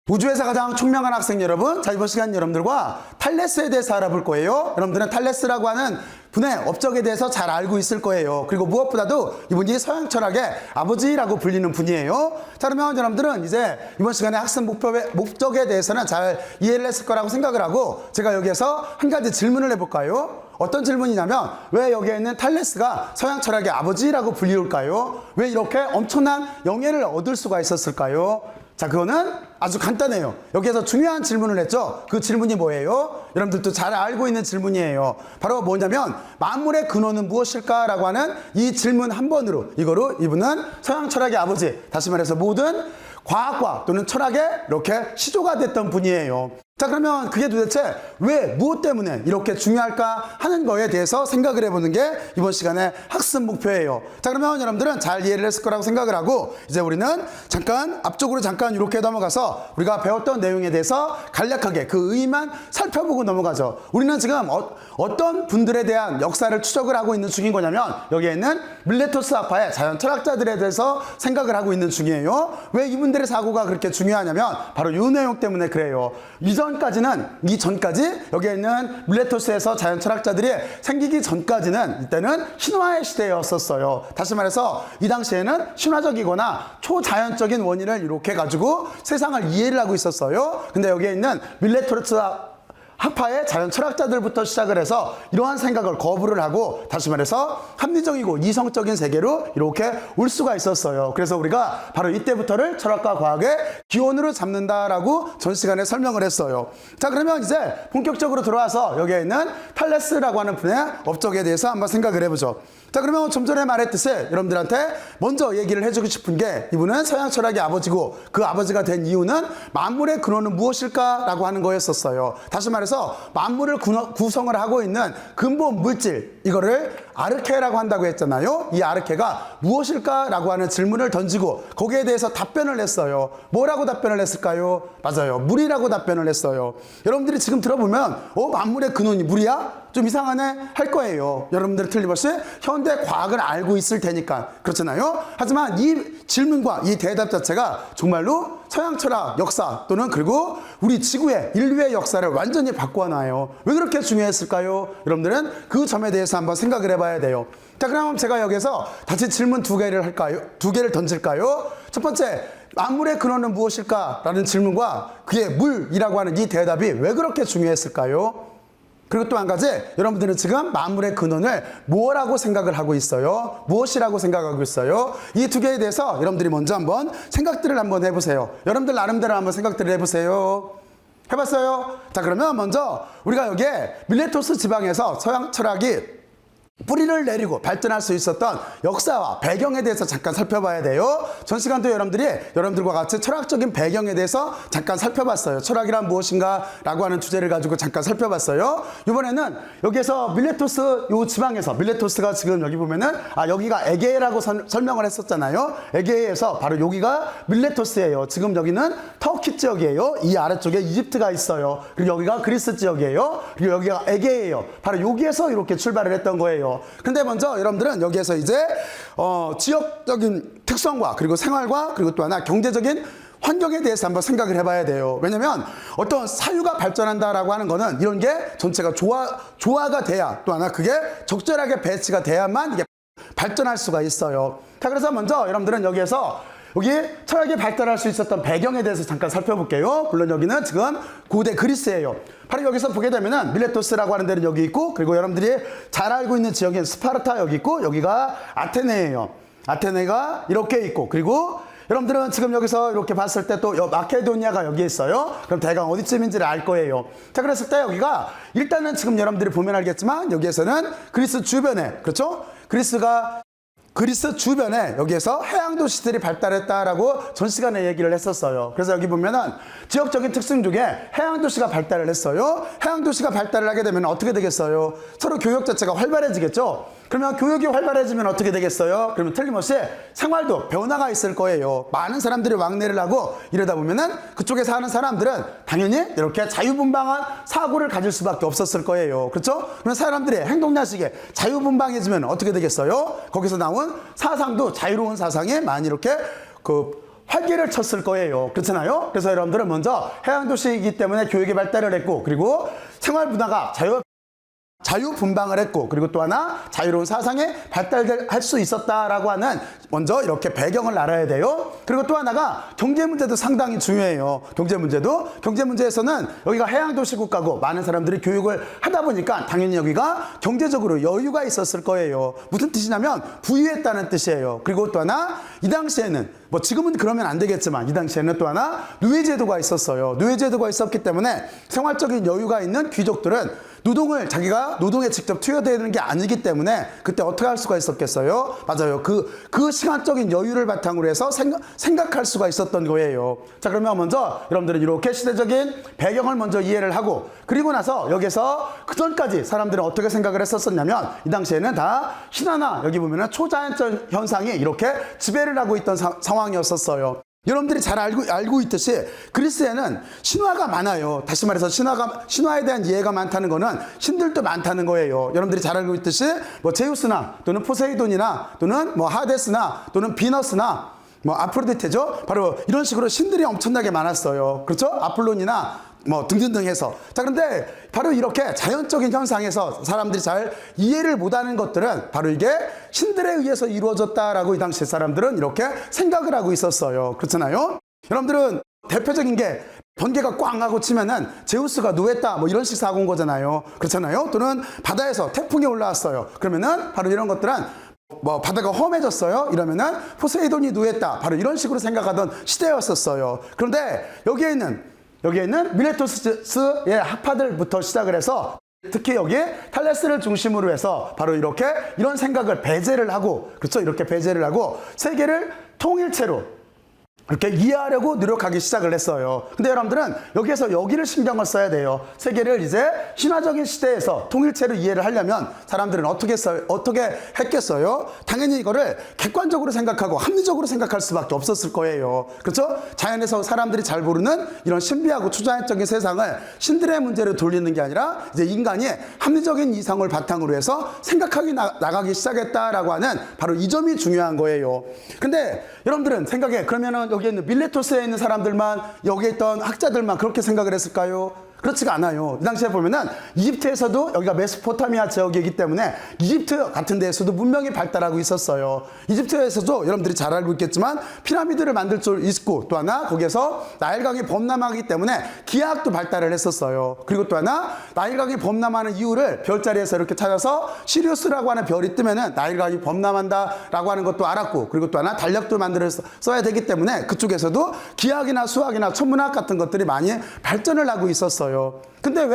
우주에서 가장 총명한 학생 여러분, 자 이번 시간 여러분들과 탈레스에 대해서 알아볼 거예요. 여러분들은 탈레스라고 하는 분의 업적에 대해서 잘 알고 있을 거예요. 그리고 무엇보다도 이분이 서양 철학의 아버지라고 불리는 분이에요. 자 그러면 여러분들은 이제 이번 시간에 학습 목적에 대해서는 잘 이해를 했을 거라고 생각을 하고, 제가 여기에서 한 가지 질문을 해볼까요? 어떤 질문이냐면, 왜 여기에 있는 탈레스가 서양 철학의 아버지라고 불리울까요? 왜 이렇게 엄청난 영예를 얻을 수가 있었을까요? 자, 그거는 아주 간단해요. 여기에서 중요한 질문을 했죠. 그 질문이 뭐예요? 여러분들도 잘 알고 있는 질문이에요. 바로 뭐냐면, 만물의 근원은 무엇일까라고 하는 이 질문 한 번으로, 이거로 이분은 서양 철학의 아버지, 다시 말해서 모든 과학과 또는 철학의 이렇게 시조가 됐던 분이에요. 자 그러면 그게 도대체 왜, 무엇 때문에 이렇게 중요할까 하는 거에 대해서 생각을 해보는 게 이번 시간의 학습 목표예요. 자 그러면 여러분들은 잘 이해를 했을 거라고 생각을 하고, 이제 우리는 잠깐 앞쪽으로 잠깐 이렇게 넘어가서 우리가 배웠던 내용에 대해서 간략하게 그 의의만 살펴보고 넘어가죠. 우리는 지금 어떤 분들에 대한 역사를 추적을 하고 있는 중인 거냐면, 여기에 있는 밀레토스 학파의 자연 철학자들에 대해서 생각을 하고 있는 중이에요. 왜 이분들의 사고가 그렇게 중요하냐면 바로 이 내용 때문에 그래요. 이전까지 여기에 있는 밀레토스에서 자연 철학자들이 생기기 전까지는 이때는 신화의 시대였었어요. 다시 말해서 이 당시에는 신화적이거나 초자연적인 원인을 이렇게 가지고 세상을 이해를 하고 있었어요. 근데 여기에 있는 밀레토스 학파의 자연 철학자들부터 시작을 해서 이러한 생각을 거부를 하고, 다시 말해서 합리적이고 이성적인 세계로 이렇게 올 수가 있었어요. 그래서 우리가 바로 이때부터를 철학과 과학의 기원으로 잡는다라고 전 시간에 설명을 했어요. 자 그러면 이제 본격적으로 들어와서 여기에 있는 탈레스라고 하는 분의 업적에 대해서 한번 생각을 해보죠. 자 그러면 좀 전에 말했듯이 여러분들한테 먼저 얘기를 해주고 싶은 게, 이분은 서양 철학의 아버지고 그 아버지가 된 이유는 만물의 근원은 무엇일까라고 하는 거였었어요. 다시 말해서 만물을 구성을 하고 있는 근본 물질, 이거를 아르케라고 한다고 했잖아요. 이 아르케가 무엇일까라고 하는 질문을 던지고 거기에 대해서 답변을 했어요. 뭐라고 답변을 했을까요? 맞아요, 물이라고 답변을 했어요. 여러분들이 지금 들어보면 만물의 근원이 물이야? 좀 이상하네 할 거예요. 여러분들 틀림없이 현대 과학을 알고 있을 테니까 그렇잖아요. 하지만 이 질문과 이 대답 자체가 정말로 서양 철학 역사 또는 그리고 우리 지구의 인류의 역사를 완전히 바꿔놔요. 왜 그렇게 중요했을까요? 여러분들은 그 점에 대해서 한번 생각을 해봐야 돼요. 자 그럼 제가 여기서 다시 질문 두 개를 던질까요? 첫 번째, 만물의 근원은 무엇일까? 라는 질문과 그의 물이라고 하는 이 대답이 왜 그렇게 중요했을까요? 그리고 또 한 가지, 여러분들은 지금 만물의 근원을 뭐라고 생각을 하고 있어요? 무엇이라고 생각하고 있어요? 이 두 개에 대해서 여러분들이 먼저 한번 생각들을 한번 해보세요. 여러분들 나름대로 한번 생각들을 해보세요. 해봤어요? 자 그러면 먼저 우리가 여기에 밀레토스 지방에서 서양 철학이 뿌리를 내리고 발전할 수 있었던 역사와 배경에 대해서 잠깐 살펴봐야 돼요. 전 시간도 여러분들과 같이 철학적인 배경에 대해서 잠깐 살펴봤어요. 철학이란 무엇인가 라고 하는 주제를 가지고 잠깐 살펴봤어요. 이번에는 여기에서 밀레토스 요 지방에서, 밀레토스가 지금 여기 보면은 여기가 에게라고 설명을 했었잖아요. 에게에서 바로 여기가 밀레토스예요. 지금 여기는 터키 지역이에요. 이 아래쪽에 이집트가 있어요. 그리고 여기가 그리스 지역이에요. 그리고 여기가 에게예요. 바로 여기에서 이렇게 출발을 했던 거예요. 근데 먼저 여러분들은 여기에서 이제 지역적인 특성과 그리고 생활과 그리고 또 하나 경제적인 환경에 대해서 한번 생각을 해봐야 돼요. 왜냐면 어떤 사유가 발전한다라고 하는 거는 이런 게 전체가 조화가 돼야, 또 하나 그게 적절하게 배치가 돼야만 이게 발전할 수가 있어요. 자 그래서 먼저 여러분들은 여기에서 여기 철학이 발달할 수 있었던 배경에 대해서 잠깐 살펴볼게요. 물론 여기는 지금 고대 그리스예요. 바로 여기서 보게 되면은 밀레토스라고 하는 데는 여기 있고, 그리고 여러분들이 잘 알고 있는 지역인 스파르타 여기 있고, 여기가 아테네예요. 아테네가 이렇게 있고, 그리고 여러분들은 지금 여기서 이렇게 봤을 때 또 마케도니아가 여기 있어요. 그럼 대강 어디쯤인지를 알 거예요. 자 그랬을 때 여기가 일단은 지금 여러분들이 보면 알겠지만 여기에서는 그리스 주변에, 그렇죠? 그리스 주변에 여기에서 해양 도시들이 발달했다라고 전 시간에 얘기를 했었어요. 그래서 여기 보면은 지역적인 특성 중에 해양 도시가 발달을 했어요. 해양 도시가 발달을 하게 되면 어떻게 되겠어요? 서로 교역 자체가 활발해지겠죠? 그러면 교육이 활발해지면 어떻게 되겠어요? 그러면 틀림없이 생활도 변화가 있을 거예요. 많은 사람들이 왕래를 하고 이러다 보면은 그쪽에 사는 사람들은 당연히 이렇게 자유분방한 사고를 가질 수밖에 없었을 거예요. 그렇죠? 그러면 사람들의 행동야식에 자유분방해지면 어떻게 되겠어요? 거기서 나온 사상도 자유로운 사상이 많이 이렇게 활기를 쳤을 거예요. 그렇잖아요? 그래서 여러분들은 먼저 해양도시이기 때문에 교육이 발달을 했고, 그리고 생활 문화가 자유분방을 했고, 그리고 또 하나 자유로운 사상에 발달할 수 있었다라고 하는 먼저 이렇게 배경을 알아야 돼요. 그리고 또 하나가 경제 문제도 상당히 중요해요. 경제 문제에서는 여기가 해양도시 국가고 많은 사람들이 교육을 하다 보니까 당연히 여기가 경제적으로 여유가 있었을 거예요. 무슨 뜻이냐면 부유했다는 뜻이에요. 그리고 또 하나 이 당시에는 뭐 지금은 그러면 안 되겠지만 이 당시에는 또 하나 노예제도가 있었어요. 노예제도가 있었기 때문에 생활적인 여유가 있는 귀족들은 자기가 노동에 직접 투여되는 게 아니기 때문에 그때 어떻게 할 수가 있었겠어요? 맞아요. 그 시간적인 여유를 바탕으로 해서 생각할 수가 있었던 거예요. 자, 그러면 먼저 여러분들은 이렇게 시대적인 배경을 먼저 이해를 하고, 그리고 나서 여기서 그 전까지 사람들은 어떻게 생각을 했었었냐면 이 당시에는 다 신화나 여기 보면은 초자연적 현상이 이렇게 지배를 하고 있던 상황이었었어요. 여러분들이 잘 알고 있듯이 그리스에는 신화가 많아요. 다시 말해서 신화에 대한 이해가 많다는 거는 신들도 많다는 거예요. 여러분들이 잘 알고 있듯이 뭐 제우스나 또는 포세이돈이나 또는 뭐 하데스나 또는 비너스나 뭐 아프로디테죠. 바로 이런 식으로 신들이 엄청나게 많았어요. 그렇죠? 아폴론이나 뭐 등등등 해서. 자, 그런데 바로 이렇게 자연적인 현상에서 사람들이 잘 이해를 못하는 것들은 바로 이게 신들에 의해서 이루어졌다라고 이 당시 사람들은 이렇게 생각을 하고 있었어요. 그렇잖아요? 여러분들은 대표적인 게 번개가 꽝 하고 치면은 제우스가 노했다 뭐 이런 식 사고인 거잖아요. 그렇잖아요? 또는 바다에서 태풍이 올라왔어요. 그러면은 바로 이런 것들은 뭐 바다가 험해졌어요 이러면은 포세이돈이 노했다 바로 이런 식으로 생각하던 시대였었어요. 그런데 여기에 있는 밀레토스의 학파들부터 시작을 해서 특히 여기 탈레스를 중심으로 해서 바로 이렇게 이런 생각을 배제를 하고, 그렇죠? 이렇게 배제를 하고 세계를 통일체로 이렇게 이해하려고 노력하기 시작을 했어요. 근데 여러분들은 여기에서 여기를 신경을 써야 돼요. 세계를 이제 신화적인 시대에서 통일체로 이해를 하려면 사람들은 어떻게 했겠어요? 당연히 이거를 객관적으로 생각하고 합리적으로 생각할 수밖에 없었을 거예요. 그렇죠? 자연에서 사람들이 잘 모르는 이런 신비하고 초자연적인 세상을 신들의 문제로 돌리는 게 아니라 이제 인간이 합리적인 이성을 바탕으로 해서 생각하기 나가기 시작했다라고 하는 바로 이 점이 중요한 거예요. 근데 여러분들은 생각해, 그러면은 여기에 있는 밀레토스에 있는 사람들만, 여기에 있던 학자들만 그렇게 생각을 했을까요? 그렇지가 않아요. 이 당시에 보면은 이집트에서도 여기가 메소포타미아 지역이기 때문에 이집트 같은 데에서도 문명이 발달하고 있었어요. 이집트에서도 여러분들이 잘 알고 있겠지만 피라미드를 만들 줄 있고, 또 하나 거기에서 나일강이 범람하기 때문에 기하학도 발달을 했었어요. 그리고 또 하나 나일강이 범람하는 이유를 별자리에서 이렇게 찾아서 시리우스라고 하는 별이 뜨면은 나일강이 범람한다라고 하는 것도 알았고, 그리고 또 하나 달력도 만들어서 써야 되기 때문에 그쪽에서도 기하학이나 수학이나 천문학 같은 것들이 많이 발전을 하고 있었어요. 근데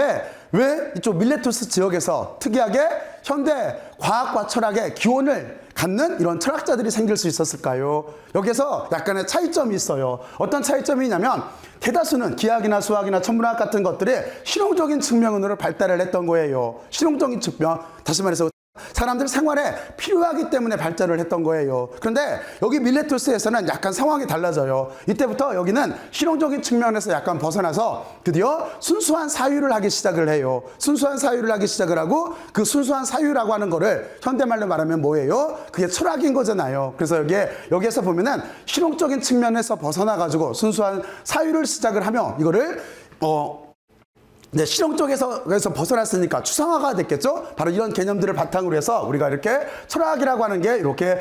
왜 이쪽 밀레토스 지역에서 특이하게 현대 과학과 철학의 기원을 갖는 이런 철학자들이 생길 수 있었을까요? 여기서 약간의 차이점이 있어요. 어떤 차이점이냐면 대다수는 기하학이나 수학이나 천문학 같은 것들이 실용적인 측면으로 발달을 했던 거예요. 실용적인 측면, 다시 말해서 사람들 생활에 필요하기 때문에 발전을 했던 거예요. 그런데 여기 밀레토스에서는 약간 상황이 달라져요. 이때부터 여기는 실용적인 측면에서 약간 벗어나서 드디어 순수한 사유를 하기 시작을 해요. 순수한 사유를 하기 시작을 하고, 그 순수한 사유라고 하는 거를 현대말로 말하면 뭐예요? 그게 철학인 거잖아요. 그래서 여기에서 보면은 실용적인 측면에서 벗어나가지고 순수한 사유를 시작을 하며 이거를 이제 실용적에서 벗어났으니까 추상화가 됐겠죠? 바로 이런 개념들을 바탕으로 해서 우리가 이렇게 철학이라고 하는 게 이렇게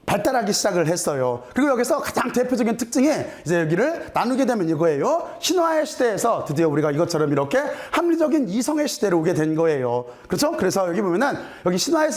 발달하기 시작을 했어요. 그리고 여기서 가장 대표적인 특징이 이제 여기를 나누게 되면 이거예요. 신화의 시대에서 드디어 우리가 이것처럼 이렇게 합리적인 이성의 시대로 오게 된 거예요. 그렇죠? 그래서 여기 보면은 여기 신화의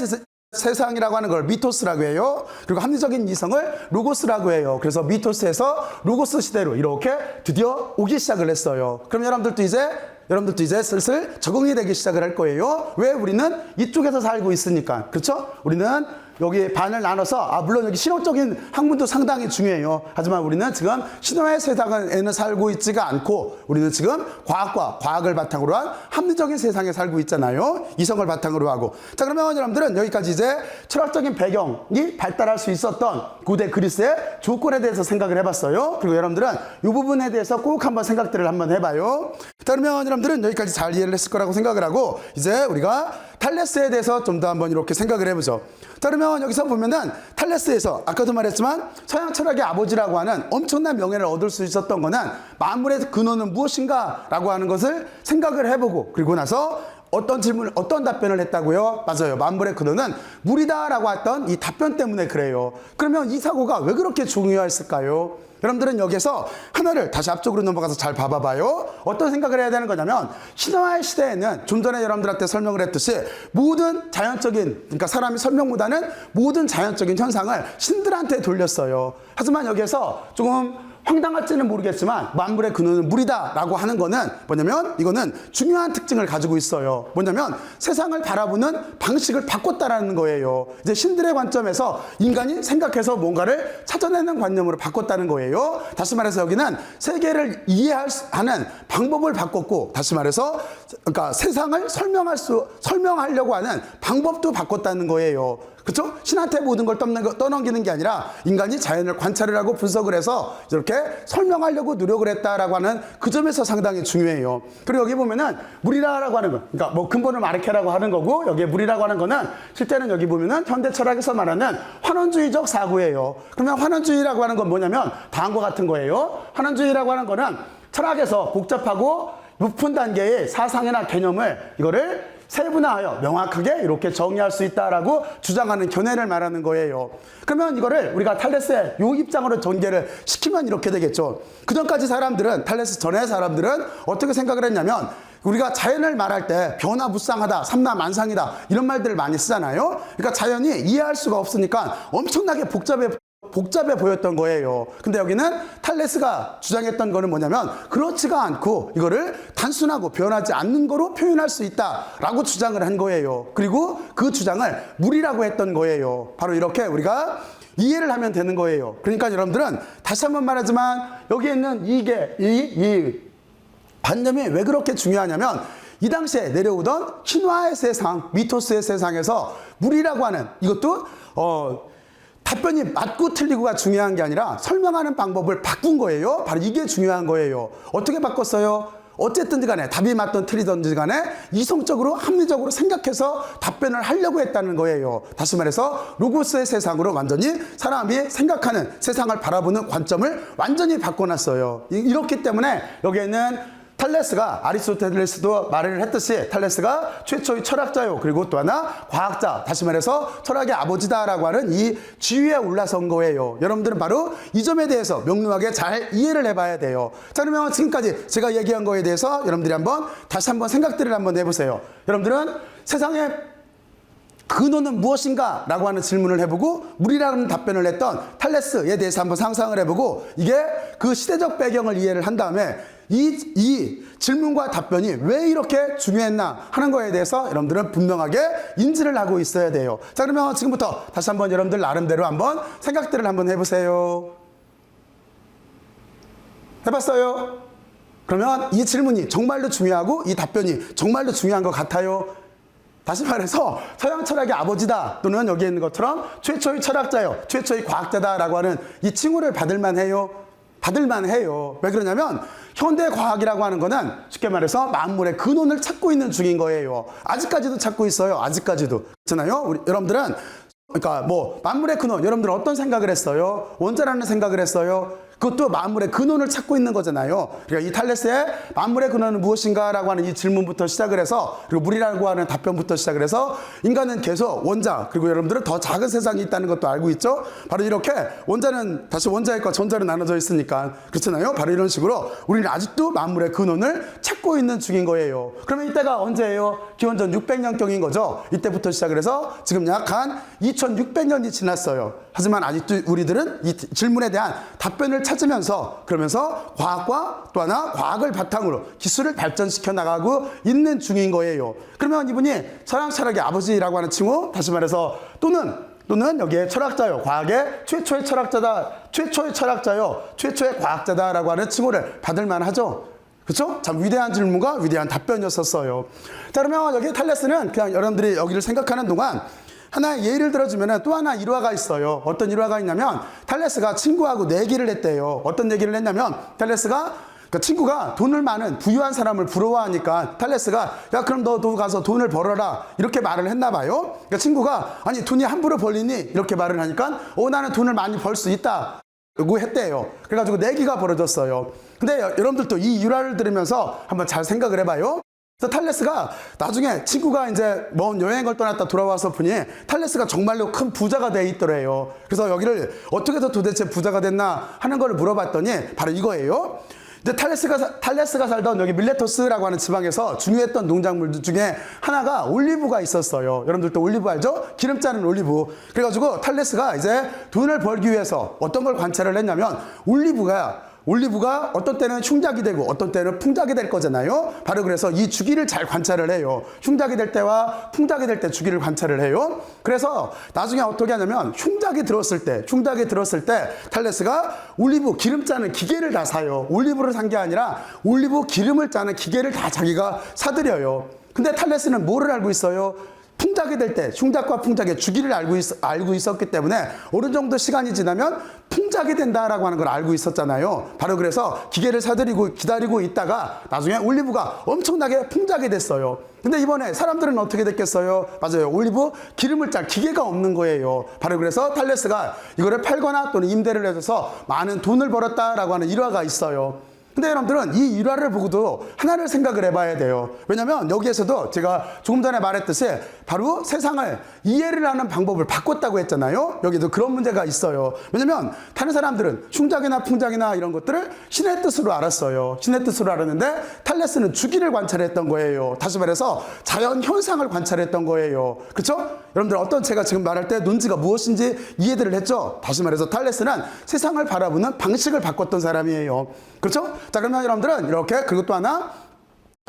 세상이라고 하는 걸 미토스라고 해요. 그리고 합리적인 이성을 로고스라고 해요. 그래서 미토스에서 로고스 시대로 이렇게 드디어 오기 시작을 했어요. 그럼 여러분들도 이제 슬슬 적응이 되기 시작을 할 거예요. 왜? 우리는 이쪽에서 살고 있으니까. 그렇죠? 우리는 여기 반을 나눠서, 물론 여기 실용적인 학문도 상당히 중요해요. 하지만 우리는 지금 신화의 세상에는 살고 있지가 않고, 우리는 지금 과학을 바탕으로 한 합리적인 세상에 살고 있잖아요. 이성을 바탕으로 하고. 자, 그러면 여러분들은 여기까지 이제 철학적인 배경이 발달할 수 있었던 고대 그리스의 조건에 대해서 생각을 해봤어요. 그리고 여러분들은 이 부분에 대해서 꼭 한번 생각들을 한번 해봐요. 자, 그러면 여러분들은 여기까지 잘 이해를 했을 거라고 생각을 하고, 이제 우리가 탈레스에 대해서 좀 더 한번 이렇게 생각을 해보죠. 자, 그러면 여기서 보면은 탈레스에서 아까도 말했지만 서양 철학의 아버지라고 하는 엄청난 명예를 얻을 수 있었던 거는 만물의 근원은 무엇인가 라고 하는 것을 생각을 해보고, 그리고 나서 어떤 질문, 어떤 답변을 했다고요? 맞아요. 만물의 근원은 물이다라고 했던 이 답변 때문에 그래요. 그러면 이 사고가 왜 그렇게 중요했을까요? 여러분들은 여기서 하나를 다시 앞쪽으로 넘어가서 잘 봐봐봐요. 어떤 생각을 해야 되는 거냐면, 신화의 시대에는 좀 전에 여러분들한테 설명을 했듯이 모든 자연적인, 그러니까 사람이 설명 못하는 모든 자연적인 현상을 신들한테 돌렸어요. 하지만 여기에서 조금 황당할지는 모르겠지만 만물의 근원은 물이다 라고 하는 거는 뭐냐면, 이거는 중요한 특징을 가지고 있어요. 뭐냐면 세상을 바라보는 방식을 바꿨다라는 거예요. 이제 신들의 관점에서 인간이 생각해서 뭔가를 찾아내는 관념으로 바꿨다는 거예요. 다시 말해서 여기는 세계를 이해하는 방법을 바꿨고, 다시 말해서 그러니까 세상을 설명하려고 하는 방법도 바꿨다는 거예요. 그렇죠? 신한테 모든 걸 떠넘기는 게 아니라 인간이 자연을 관찰을 하고 분석을 해서 이렇게 설명하려고 노력을 했다라고 하는 그 점에서 상당히 중요해요. 그리고 여기 보면은 물이라고 하는 거, 그러니까 뭐 근본을 마르케라고 하는 거고, 여기에 물이라고 하는 거는 실제는 여기 보면은 현대 철학에서 말하는 환원주의적 사고예요. 그러면 환원주의라고 하는 건 뭐냐면 다음과 같은 거예요. 환원주의라고 하는 거는 철학에서 복잡하고 높은 단계의 사상이나 개념을 이거를 세분화하여 명확하게 이렇게 정의할 수 있다라고 주장하는 견해를 말하는 거예요. 그러면 이거를 우리가 탈레스의 요 입장으로 전개를 시키면 이렇게 되겠죠. 그전까지 사람들은, 탈레스 전의 사람들은 어떻게 생각을 했냐면, 우리가 자연을 말할 때 변화무쌍하다, 삼라만상이다 이런 말들을 많이 쓰잖아요. 그러니까 자연이 이해할 수가 없으니까 엄청나게 복잡해 보였던 거예요. 근데 여기는 탈레스가 주장했던 거는 뭐냐면, 그렇지가 않고 이거를 단순하고 변하지 않는 거로 표현할 수 있다라고 주장을 한 거예요. 그리고 그 주장을 물이라고 했던 거예요. 바로 이렇게 우리가 이해를 하면 되는 거예요. 그러니까 여러분들은 다시 한번 말하지만 여기에 있는 이 관념이 왜 그렇게 중요하냐면, 이 당시에 내려오던 신화의 세상, 미토스의 세상에서 물이라고 하는 이것도 답변이 맞고 틀리고가 중요한 게 아니라 설명하는 방법을 바꾼 거예요. 바로 이게 중요한 거예요. 어떻게 바꿨어요? 어쨌든지 간에 답이 맞든 틀리든지 간에 이성적으로 합리적으로 생각해서 답변을 하려고 했다는 거예요. 다시 말해서 로고스의 세상으로 완전히 사람이 생각하는 세상을 바라보는 관점을 완전히 바꿔놨어요. 이렇기 때문에 여기에는 탈레스가, 아리스토텔레스도 말을 했듯이 탈레스가 최초의 철학자요, 그리고 또 하나 과학자, 다시 말해서 철학의 아버지다라고 하는 이 지위에 올라선 거예요. 여러분들은 바로 이 점에 대해서 명료하게 잘 이해를 해봐야 돼요. 자, 그러면 지금까지 제가 얘기한 거에 대해서 여러분들이 다시 한번 생각들을 한번 해보세요. 여러분들은 세상의 근원은 무엇인가? 라고 하는 질문을 해보고 물이라는 답변을 했던 탈레스에 대해서 한번 상상을 해보고, 이게 그 시대적 배경을 이해를 한 다음에 이 질문과 답변이 왜 이렇게 중요했나 하는 거에 대해서 여러분들은 분명하게 인지를 하고 있어야 돼요. 자, 그러면 지금부터 다시 한번 여러분들 나름대로 한번 생각들을 한번 해보세요. 해봤어요? 그러면 이 질문이 정말로 중요하고 이 답변이 정말로 중요한 것 같아요. 다시 말해서 서양 철학의 아버지다, 또는 여기에 있는 것처럼 최초의 철학자요, 최초의 과학자다라고 하는 이 칭호를 받을만 해요. 왜 그러냐면 현대 과학이라고 하는 거는 쉽게 말해서 만물의 근원을 찾고 있는 중인 거예요. 아직까지도 찾고 있어요. 아직까지도. 그렇잖아요. 여러분들은 그러니까 뭐 만물의 근원, 여러분들은 어떤 생각을 했어요? 원자라는 생각을 했어요. 그것도 만물의 근원을 찾고 있는 거잖아요. 그러니까 이 탈레스의 만물의 근원은 무엇인가라고 하는 이 질문부터 시작을 해서, 그리고 물이라고 하는 답변부터 시작을 해서 인간은 계속 원자, 그리고 여러분들은 더 작은 세상이 있다는 것도 알고 있죠. 바로 이렇게 원자는 다시 원자핵과 전자로 나눠져 있으니까, 그렇잖아요. 바로 이런 식으로 우리는 아직도 만물의 근원을 찾고 있는 중인 거예요. 그러면 이때가 언제예요? 기원전 600년경인 거죠. 이때부터 시작을 해서 지금 약 한 2600년이 지났어요. 하지만 아직도 우리들은 이 질문에 대한 답변을 찾으면서, 그러면서 과학과 또 하나 과학을 바탕으로 기술을 발전시켜 나가고 있는 중인 거예요. 그러면 이분이 서양 철학의 아버지라고 하는 칭호, 다시 말해서 또는 여기에 철학자요, 과학의 최초의 철학자요, 최초의 과학자다라고 하는 칭호를 받을 만하죠. 그렇죠? 참 위대한 질문과 위대한 답변이었었어요. 자, 그러면 여기 탈레스는 그냥 여러분들이 여기를 생각하는 동안 하나의 예를 들어주면 또 하나 일화가 있어요. 어떤 일화가 있냐면, 탈레스가 친구하고 내기를 했대요. 어떤 얘기를 했냐면, 탈레스가 그러니까 친구가 돈을 많은 부유한 사람을 부러워하니까 탈레스가 야 그럼 너도 가서 돈을 벌어라 이렇게 말을 했나 봐요. 그러니까 친구가 아니 돈이 함부로 벌리니 이렇게 말을 하니까 나는 돈을 많이 벌 수 있다 고 했대요. 그래가지고 내기가 벌어졌어요. 근데 여러분들도 이 유라를 들으면서 한번 잘 생각을 해봐요. 그래서 탈레스가 나중에 친구가 이제 먼 여행을 떠났다 돌아와서 보니 탈레스가 정말로 큰 부자가 돼 있더래요. 그래서 여기를 어떻게 해서 도대체 부자가 됐나 하는 걸 물어봤더니 바로 이거예요. 이제 탈레스가 살던 여기 밀레토스라고 하는 지방에서 중요했던 농작물 중에 하나가 올리브가 있었어요. 여러분들도 올리브 알죠? 기름 짜는 올리브. 그래가지고 탈레스가 이제 돈을 벌기 위해서 어떤 걸 관찰을 했냐면 올리브가 어떤 때는 흉작이 되고 어떤 때는 풍작이 될 거잖아요. 바로 그래서 이 주기를 잘 관찰을 해요. 흉작이 될 때와 풍작이 될 때 주기를 관찰을 해요. 그래서 나중에 어떻게 하냐면 흉작이 들었을 때 탈레스가 올리브 기름 짜는 기계를 다 사요. 올리브를 산 게 아니라 올리브 기름을 짜는 기계를 다 자기가 사들여요. 근데 탈레스는 뭐를 알고 있어요? 풍작이 될 때 흉작과 풍작의 주기를 알고 있었기 때문에 어느 정도 시간이 지나면 풍작이 된다라고 하는 걸 알고 있었잖아요. 바로 그래서 기계를 사들이고 기다리고 있다가 나중에 올리브가 엄청나게 풍작이 됐어요. 근데 이번에 사람들은 어떻게 됐겠어요? 맞아요. 올리브 기름을 짤 기계가 없는 거예요. 바로 그래서 탈레스가 이거를 팔거나 또는 임대를 해줘서 많은 돈을 벌었다라고 하는 일화가 있어요. 근데 여러분들은 이 일화를 보고도 하나를 생각을 해봐야 돼요. 왜냐면 여기에서도 제가 조금 전에 말했듯이 바로 세상을 이해를 하는 방법을 바꿨다고 했잖아요. 여기도 그런 문제가 있어요. 왜냐면 다른 사람들은 흉작이나 풍작이나 이런 것들을 신의 뜻으로 알았어요. 신의 뜻으로 알았는데 탈레스는 주기를 관찰했던 거예요. 다시 말해서 자연 현상을 관찰했던 거예요. 그렇죠? 여러분들 어떤 제가 지금 말할 때 논지가 무엇인지 이해를 했죠? 다시 말해서 탈레스는 세상을 바라보는 방식을 바꿨던 사람이에요. 그렇죠? 자, 그러면 여러분들은 이렇게 그리고 또 하나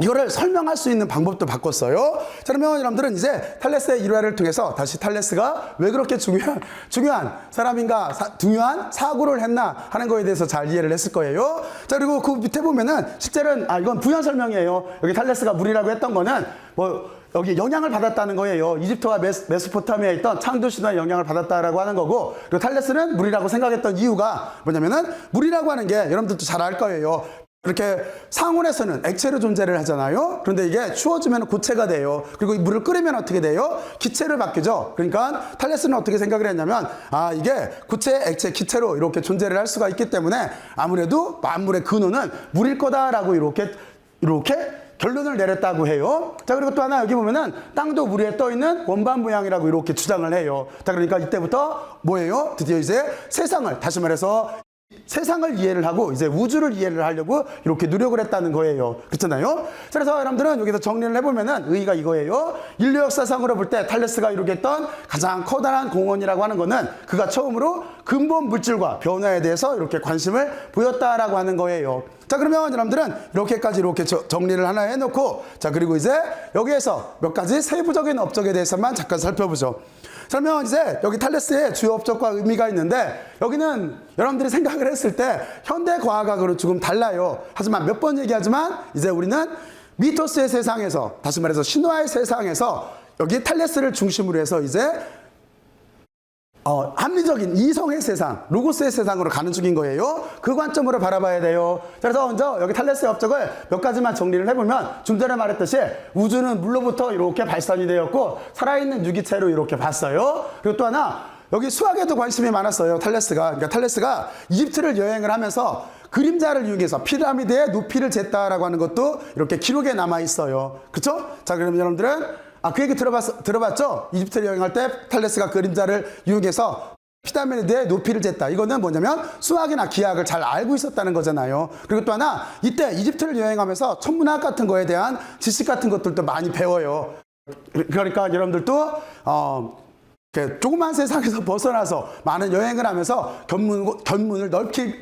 이거를 설명할 수 있는 방법도 바꿨어요. 자, 그러면 여러분들은 이제 탈레스의 일화를 통해서 다시 탈레스가 왜 그렇게 중요한 사람인가, 중요한 사고를 했나 하는 거에 대해서 잘 이해를 했을 거예요. 자, 그리고 그 밑에 보면은 실제는 이건 부연 설명이에요. 여기 탈레스가 물이라고 했던 거는 여기 영향을 받았다는 거예요. 이집트와 메소포타미아에 있던 창조 신화의 영향을 받았다라고 하는 거고, 그리고 탈레스는 물이라고 생각했던 이유가 뭐냐면은 물이라고 하는 게 여러분들도 잘 알 거예요. 이렇게 상온에서는 액체로 존재를 하잖아요. 그런데 이게 추워지면 고체가 돼요. 그리고 이 물을 끓이면 어떻게 돼요? 기체를 바뀌죠. 그러니까 탈레스는 어떻게 생각을 했냐면 이게 고체, 액체, 기체로 이렇게 존재를 할 수가 있기 때문에 아무래도 만물의 근원은 물일 거다라고 이렇게 결론을 내렸다고 해요. 자, 그리고 또 하나 여기 보면은 땅도 물 위에 떠 있는 원반 모양이라고 이렇게 주장을 해요. 자, 그러니까 이때부터 뭐예요? 드디어 이제 세상을, 다시 말해서 세상을 이해를 하고 이제 우주를 이해를 하려고 이렇게 노력을 했다는 거예요. 그렇잖아요? 그래서 여러분들은 여기서 정리를 해보면은 의의가 이거예요. 인류 역사상으로 볼 때 탈레스가 이루겠던 가장 커다란 공헌이라고 하는 거는 그가 처음으로 근본 물질과 변화에 대해서 이렇게 관심을 보였다라고 하는 거예요. 자, 그러면 여러분들은 이렇게까지 이렇게 정리를 하나 해놓고, 자, 그리고 이제 여기에서 몇 가지 세부적인 업적에 대해서만 잠깐 살펴보죠. 그러면 이제 여기 탈레스의 주요 업적과 의미가 있는데, 여기는 여러분들이 생각을 했을 때 현대 과학하고는 조금 달라요. 하지만 몇 번 얘기하지만 이제 우리는 미토스의 세상에서, 다시 말해서 신화의 세상에서 여기 탈레스를 중심으로 해서 이제 합리적인 이성의 세상, 로고스의 세상으로 가는 중인 거예요. 그 관점으로 바라봐야 돼요. 그래서 먼저 여기 탈레스의 업적을 몇 가지만 정리를 해보면, 좀 전에 말했듯이 우주는 물로부터 이렇게 발산이 되었고 살아있는 유기체로 이렇게 봤어요. 그리고 또 하나 여기 수학에도 관심이 많았어요. 그러니까 탈레스가 이집트를 여행을 하면서 그림자를 이용해서 피라미드의 높이를 쟀다라고 하는 것도 이렇게 기록에 남아 있어요. 그렇죠? 자, 그러면 여러분들은 그 얘기 들어봤죠? 이집트를 여행할 때 탈레스가 그림자를 이용해서 피라미드의 높이를 쟀다. 이거는 뭐냐면 수학이나 기하학을 잘 알고 있었다는 거잖아요. 그리고 또 하나 이때 이집트를 여행하면서 천문학 같은 거에 대한 지식 같은 것들도 많이 배워요. 그러니까 여러분들도 조그만 세상에서 벗어나서 많은 여행을 하면서 견문을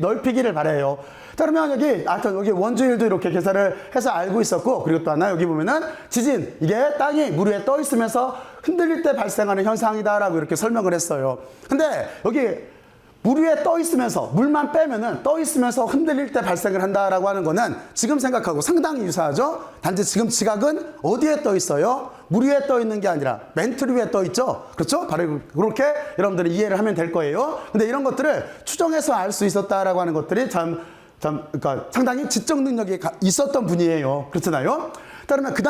넓히기를 바라요. 자, 그러면 여기 원주율도 이렇게 계산을 해서 알고 있었고, 그리고 또 하나 여기 보면은 지진, 이게 땅이 물 위에 떠 있으면서 흔들릴 때 발생하는 현상이다라고 이렇게 설명을 했어요. 근데 여기 물 위에 떠 있으면서 물만 빼면은 떠 있으면서 흔들릴 때 발생을 한다라고 하는 거는 지금 생각하고 상당히 유사하죠. 단지 지금 지각은 어디에 떠 있어요? 물 위에 떠 있는 게 아니라 멘틀 위에 떠 있죠. 그렇죠? 바로 그렇게 여러분들이 이해를 하면 될 거예요. 근데 이런 것들을 추정해서 알 수 있었다라고 하는 것들이 참 그러니까 상당히 지적 능력이 있었던 분이에요. 그렇잖아요. 그러면 그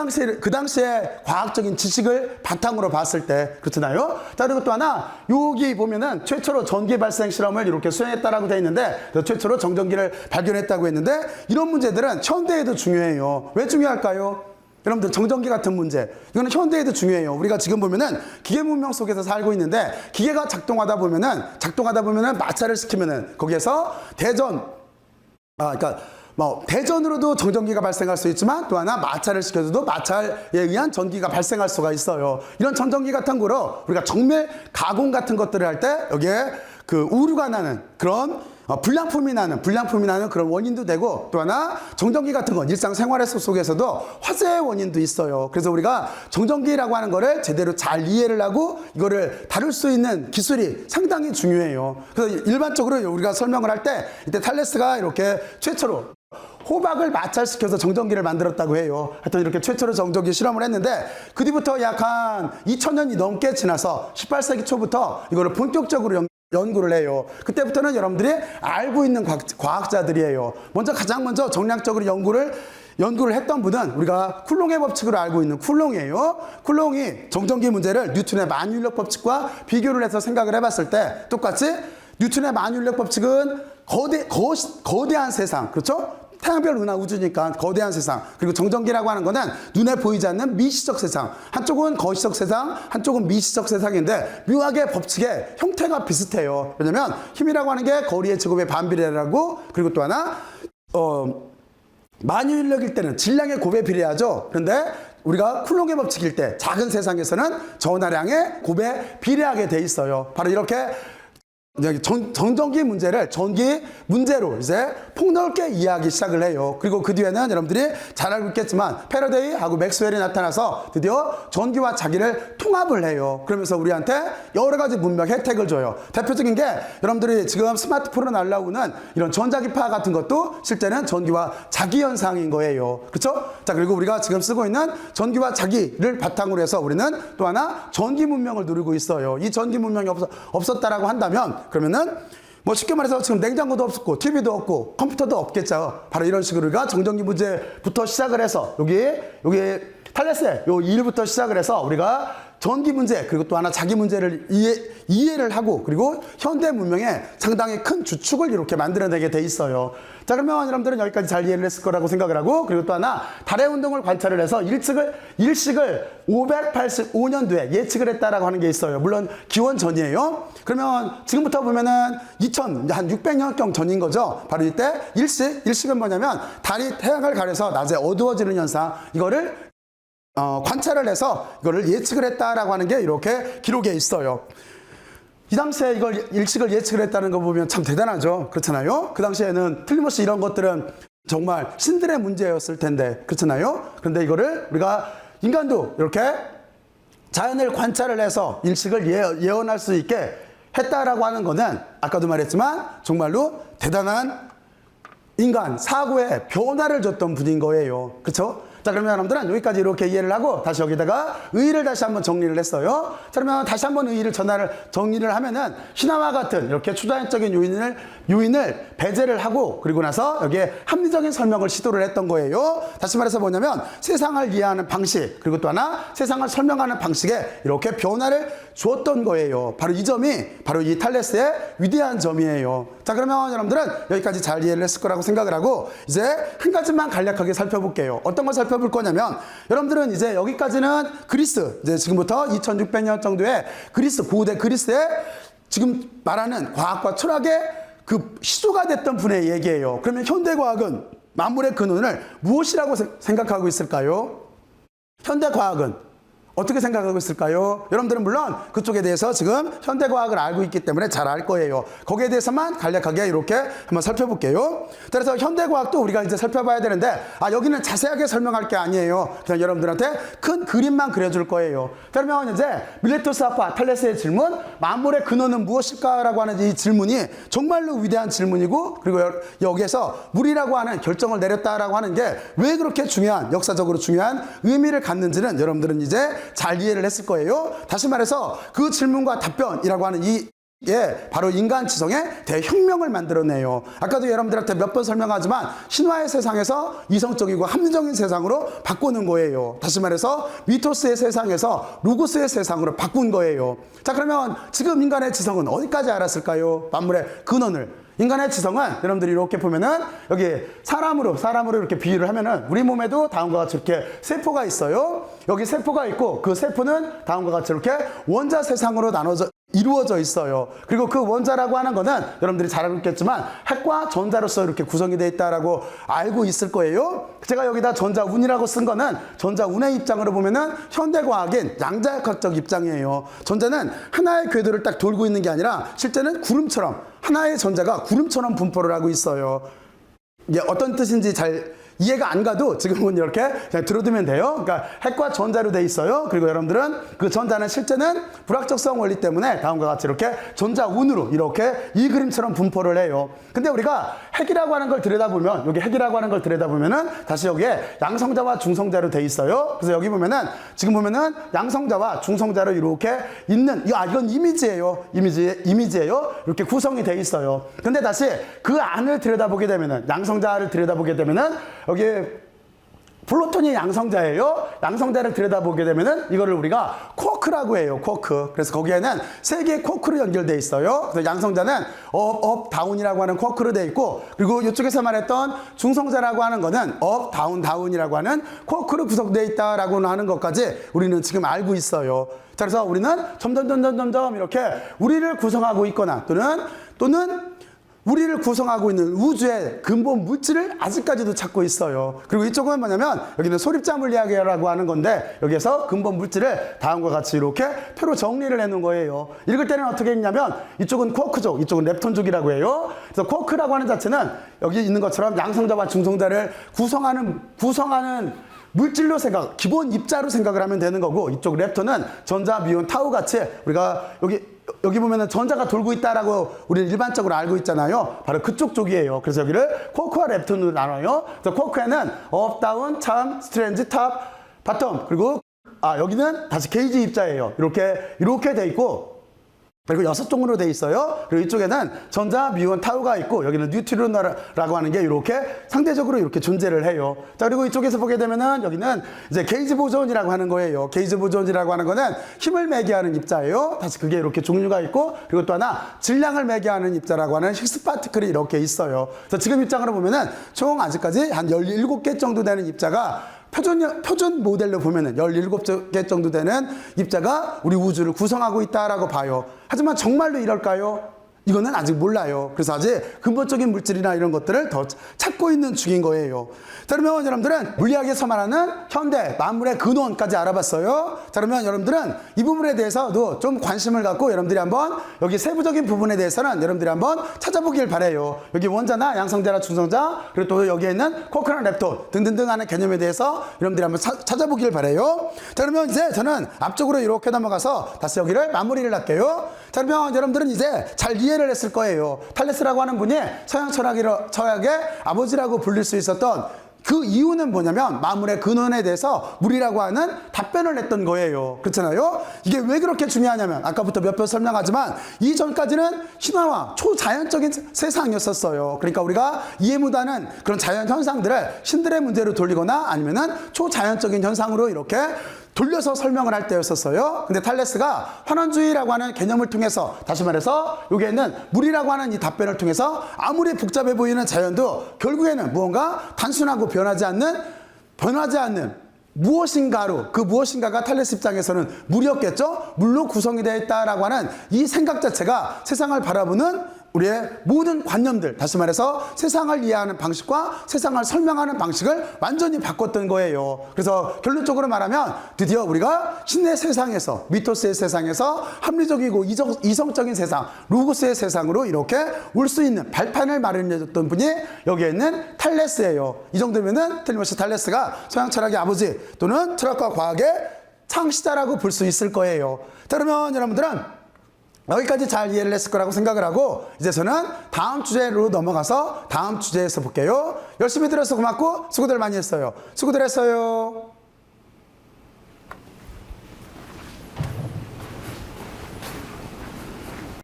당시에 과학적인 지식을 바탕으로 봤을 때, 그렇잖아요. 자, 그리고 또 하나, 여기 보면은 최초로 전기 발생 실험을 이렇게 수행했다라고 되어 있는데, 최초로 정전기를 발견했다고 했는데, 이런 문제들은 현대에도 중요해요. 왜 중요할까요? 여러분들, 정전기 같은 문제, 이거는 현대에도 중요해요. 우리가 지금 보면은 기계 문명 속에서 살고 있는데, 기계가 작동하다 보면은 마찰을 시키면은 거기에서 그러니까 대전으로도 정전기가 발생할 수 있지만, 또 하나 마찰을 시켜줘도 마찰에 의한 전기가 발생할 수가 있어요. 이런 정전기 같은 거로 우리가 정밀 가공 같은 것들을 할 때 여기에 그 오류가 나는 그런 불량품이 나는 그런 원인도 되고, 또 하나 정전기 같은 건 일상생활 속에서도 화재의 원인도 있어요. 그래서 우리가 정전기라고 하는 거를 제대로 잘 이해를 하고 이거를 다룰 수 있는 기술이 상당히 중요해요. 그래서 일반적으로 우리가 설명을 할 때 이때 탈레스가 이렇게 최초로 호박을 마찰시켜서 정전기를 만들었다고 해요. 하여튼 이렇게 최초로 정전기 실험을 했는데, 그 뒤부터 약 한 2000년이 넘게 지나서 18세기 초부터 이거를 본격적으로 연구를 해요. 그때부터는 여러분들이 알고 있는 과학자들이에요. 가장 먼저 정량적으로 연구를 했던 분은 우리가 쿨롱의 법칙으로 알고 있는 쿨롱이에요. 쿨롱이 정전기 문제를 뉴턴의 만유인력 법칙과 비교를 해서 생각을 해봤을 때, 똑같이 뉴턴의 만유인력 법칙은 거대한 세상, 그렇죠? 태양별 은하 우주니까 거대한 세상, 그리고 정전기라고 하는 거는 눈에 보이지 않는 미시적 세상, 한쪽은 거시적 세상, 한쪽은 미시적 세상인데 묘하게 법칙의 형태가 비슷해요. 왜냐면 힘이라고 하는 게 거리의 제곱의 반비례라고, 그리고 또 하나 만유인력일 때는 질량의 곱에 비례하죠. 그런데 우리가 쿨롱의 법칙일 때 작은 세상에서는 전하량의 곱에 비례하게 돼 있어요. 바로 이렇게 정전기 문제를 전기 문제로 이제 폭넓게 이해하기 시작을 해요. 그리고 그 뒤에는 여러분들이 잘 알고 있겠지만 패러데이하고 맥스웰이 나타나서 드디어 전기와 자기를 통합을 해요. 그러면서 우리한테 여러 가지 문명 혜택을 줘요. 대표적인 게 여러분들이 지금 스마트폰으로 날라오는 이런 전자기파 같은 것도 실제는 전기와 자기 현상인 거예요. 그렇죠? 자, 그리고 우리가 지금 쓰고 있는 전기와 자기를 바탕으로 해서 우리는 또 하나 전기 문명을 누리고 있어요. 이 전기 문명이 없었다라고 한다면, 그러면은 쉽게 말해서 지금 냉장고도 없었고 TV도 없고 컴퓨터도 없겠죠. 바로 이런 식으로 우리가 정전기 문제부터 시작을 해서 여기 탈레스의 요 일부터 시작을 해서 우리가 전기 문제, 그리고 또 하나 자기 문제를 이해를 하고, 그리고 현대 문명의 상당히 큰 주축을 이렇게 만들어내게 돼 있어요. 자, 그러면 여러분들은 여기까지 잘 이해를 했을 거라고 생각을 하고, 그리고 또 하나 달의 운동을 관찰을 해서 일식을 585년도에 예측을 했다라고 하는 게 있어요. 물론 기원 전이에요. 그러면 지금부터 보면은 한 600년경 전인 거죠. 바로 이때 일식은 뭐냐면 달이 태양을 가려서 낮에 어두워지는 현상, 이거를 관찰을 해서 이거를 예측을 했다라고 하는 게 이렇게 기록에 있어요. 이 당시에 이걸 일식을 예측을 했다는 거 보면 참 대단하죠. 그렇잖아요. 그 당시에는 틀림없이 이런 것들은 정말 신들의 문제였을 텐데, 그렇잖아요. 그런데 이거를 우리가 인간도 이렇게 자연을 관찰을 해서 일식을 예언할 수 있게 했다라고 하는 거는 아까도 말했지만 정말로 대단한 인간 사고에 변화를 줬던 분인 거예요. 그렇죠? 자, 그러면 여러분들은 여기까지 이렇게 이해를 하고 다시 여기다가 의의를 다시 한번 정리를 했어요. 자, 그러면 다시 한번 의의를 정리를 하면은 신화와 같은 이렇게 초자연적인 요인을 배제를 하고, 그리고 나서 여기에 합리적인 설명을 시도를 했던 거예요. 다시 말해서 뭐냐면 세상을 이해하는 방식, 그리고 또 하나 세상을 설명하는 방식에 이렇게 변화를 주었던 거예요. 바로 이 점이 바로 이 탈레스의 위대한 점이에요. 자, 그러면 여러분들은 여기까지 잘 이해를 했을 거라고 생각을 하고, 이제 한 가지만 간략하게 살펴볼게요. 어떤 걸 살펴볼 거냐면, 여러분들은 이제 여기까지는 그리스, 이제 지금부터 2600년 정도의 그리스, 고대 그리스의 지금 말하는 과학과 철학의 그 시조가 됐던 분의 얘기예요. 그러면 현대과학은 만물의 근원을 무엇이라고 생각하고 있을까요? 현대과학은 어떻게 생각하고 있을까요? 여러분들은 물론 그쪽에 대해서 지금 현대과학을 알고 있기 때문에 잘 알 거예요. 거기에 대해서만 간략하게 이렇게 한번 살펴볼게요. 그래서 현대과학도 우리가 이제 살펴봐야 되는데, 여기는 자세하게 설명할 게 아니에요. 그냥 여러분들한테 큰 그림만 그려줄 거예요. 그러면 이제 밀레투스 아파 탈레스의 질문, 만물의 근원은 무엇일까라고 하는 이 질문이 정말로 위대한 질문이고, 그리고 여기에서 물이라고 하는 결정을 내렸다라고 하는 게 왜 그렇게 역사적으로 중요한 의미를 갖는지는 여러분들은 이제 잘 이해를 했을 거예요. 다시 말해서 그 질문과 답변이라고 하는 이 예, 바로 인간 지성의 대혁명을 만들어내요. 아까도 여러분들한테 몇 번 설명하지만 신화의 세상에서 이성적이고 합리적인 세상으로 바꾸는 거예요. 다시 말해서 미토스의 세상에서 로고스의 세상으로 바꾼 거예요. 자, 그러면 지금 인간의 지성은 어디까지 알았을까요? 만물의 근원을. 인간의 지성은 여러분들이 이렇게 보면은 여기 사람으로 이렇게 비유를 하면은 우리 몸에도 다음과 같이 이렇게 세포가 있어요. 여기 세포가 있고 그 세포는 다음과 같이 이렇게 원자 세상으로 이루어져 있어요. 그리고 그 원자라고 하는 거는 여러분들이 잘 알고 있겠지만 핵과 전자로서 이렇게 구성이 되어 있다라고 알고 있을 거예요. 제가 여기다 전자운이라고 쓴 거는 전자운의 입장으로 보면은 현대과학인 양자역학적 입장이에요. 전자는 하나의 궤도를 딱 돌고 있는 게 아니라 실제는 구름처럼 하나의 전자가 구름처럼 분포를 하고 있어요. 이게 어떤 뜻인지 잘 이해가 안 가도 지금은 이렇게 그냥 들어두면 돼요. 그러니까 핵과 전자로 돼 있어요. 그리고 여러분들은 그 전자는 실제는 불확정성 원리 때문에 다음과 같이 이렇게 전자운으로 이렇게 이 그림처럼 분포를 해요. 근데 우리가 핵이라고 하는 걸 들여다보면 여기 핵이라고 하는 걸 들여다보면은 다시 여기에 양성자와 중성자로 돼 있어요. 그래서 여기 보면은 지금 보면은 양성자와 중성자로 이렇게 있는 이건 이미지예요. 이미지예요. 이렇게 구성이 돼 있어요. 근데 다시 그 안을 들여다보게 되면은 양성자를 들여다보게 되면은 여기 플루톤이 양성자예요. 양성자를 들여다보게 되면은 이거를 우리가 쿼크라고 해요. 쿼크. 그래서 거기에는 세 개의 쿼크로 연결되어 있어요. 그래서 양성자는 업, 다운이라고 하는 쿼크로 되어 있고, 그리고 이쪽에서 말했던 중성자라고 하는 거는 업, 다운이라고 하는 쿼크로 구성되어 있다라고 하는 것까지 우리는 지금 알고 있어요. 자, 그래서 우리는 점점 이렇게 우리를 구성하고 있거나 또는 우리를 구성하고 있는 우주의 근본 물질을 아직까지도 찾고 있어요. 그리고 이쪽은 뭐냐면 여기는 소립자 물리학이라고 하는 건데 여기에서 근본 물질을 다음과 같이 이렇게 표로 정리를 해놓은 거예요. 읽을 때는 어떻게 읽냐면 이쪽은 쿼크족, 이쪽은 렙톤족이라고 해요. 그래서 쿼크라고 하는 자체는 여기 있는 것처럼 양성자와 중성자를 구성하는 물질로 기본 입자로 생각을 하면 되는 거고, 이쪽 렙톤은 전자, 미온, 타우 같이 우리가 여기 보면은 전자가 돌고 있다라고 우리는 일반적으로 알고 있잖아요. 바로 그쪽 쪽이에요. 그래서 여기를 쿼크와 렙톤으로 나눠요. 그래서 쿼크에는 업, 다운, 참, 스트레인지, 탑, 바텀, 그리고 여기는 다시 게이지 입자예요. 이렇게 돼 있고, 그리고 6종으로 돼 있어요. 그리고 이쪽에는 전자, 미온, 타우가 있고 여기는 뉴트리노라고 하는 게 이렇게 상대적으로 이렇게 존재를 해요. 자, 그리고 이쪽에서 보게 되면은 여기는 이제 게이지 보존이라고 하는 거예요. 게이지 보존이라고 하는 거는 힘을 매개하는 입자예요. 다시 그게 이렇게 종류가 있고, 그리고 또 하나 질량을 매개하는 입자라고 하는 힉스 파티클이 이렇게 있어요. 그래서 지금 입장으로 보면은 총 아직까지 한 17개 정도 되는 입자가 표준 모델로 보면은 17개 정도 되는 입자가 우리 우주를 구성하고 있다라고 봐요. 하지만 정말로 이럴까요? 이거는 아직 몰라요. 그래서 아직 근본적인 물질이나 이런 것들을 더 찾고 있는 중인 거예요. 자, 그러면 여러분들은 물리학에서 말하는 현대 만물의 근원까지 알아봤어요. 자, 그러면 여러분들은 이 부분에 대해서도 좀 관심을 갖고 여러분들이 한번 여기 세부적인 부분에 대해서는 여러분들이 한번 찾아보길 바래요. 여기 원자나 양성자나 중성자, 그리고 또 여기에 있는 쿼크나 렙톤 등등등 하는 개념에 대해서 여러분들이 한번 찾아보길 바래요. 자, 그러면 이제 저는 앞쪽으로 이렇게 넘어가서 다시 여기를 마무리를 할게요. 자, 그러면 여러분들은 이제 잘 이해를 했을 거예요. 탈레스라고 하는 분이 서양 철학의 아버지라고 불릴 수 있었던 그 이유는 뭐냐면 만물의 근원에 대해서 물이라고 하는 답변을 했던 거예요. 그렇잖아요? 이게 왜 그렇게 중요하냐면 아까부터 몇 번 설명하지만 이전까지는 신화와 초자연적인 세상이었었어요. 그러니까 우리가 이해 못하는 그런 자연 현상들을 신들의 문제로 돌리거나 아니면은 초자연적인 현상으로 이렇게 돌려서 설명을 할 때였었어요. 근데 탈레스가 환원주의라고 하는 개념을 통해서, 다시 말해서 여기에 있는 물이라고 하는 이 답변을 통해서 아무리 복잡해 보이는 자연도 결국에는 무언가 단순하고 변하지 않는 무엇인가로, 그 무엇인가가 탈레스 입장에서는 물이었겠죠? 물로 구성이 되어 있다라고 하는 이 생각 자체가 세상을 바라보는 우리의 모든 관념들, 다시 말해서 세상을 이해하는 방식과 세상을 설명하는 방식을 완전히 바꿨던 거예요. 그래서 결론적으로 말하면 드디어 우리가 신의 세상에서, 미토스의 세상에서 합리적이고 이성적인 세상, 로고스의 세상으로 이렇게 올 수 있는 발판을 마련해줬던 분이 여기에 있는 탈레스예요. 이 정도면은 틀림없이 탈레스가 서양 철학의 아버지 또는 철학과 과학의 창시자라고 볼 수 있을 거예요. 자, 그러면 여러분들은 여기까지 잘 이해를 했을 거라고 생각을 하고, 이제 저는 다음 주제로 넘어가서 다음 주제에서 볼게요. 열심히 들어서 고맙고 수고들 많이 했어요. 수고들 했어요.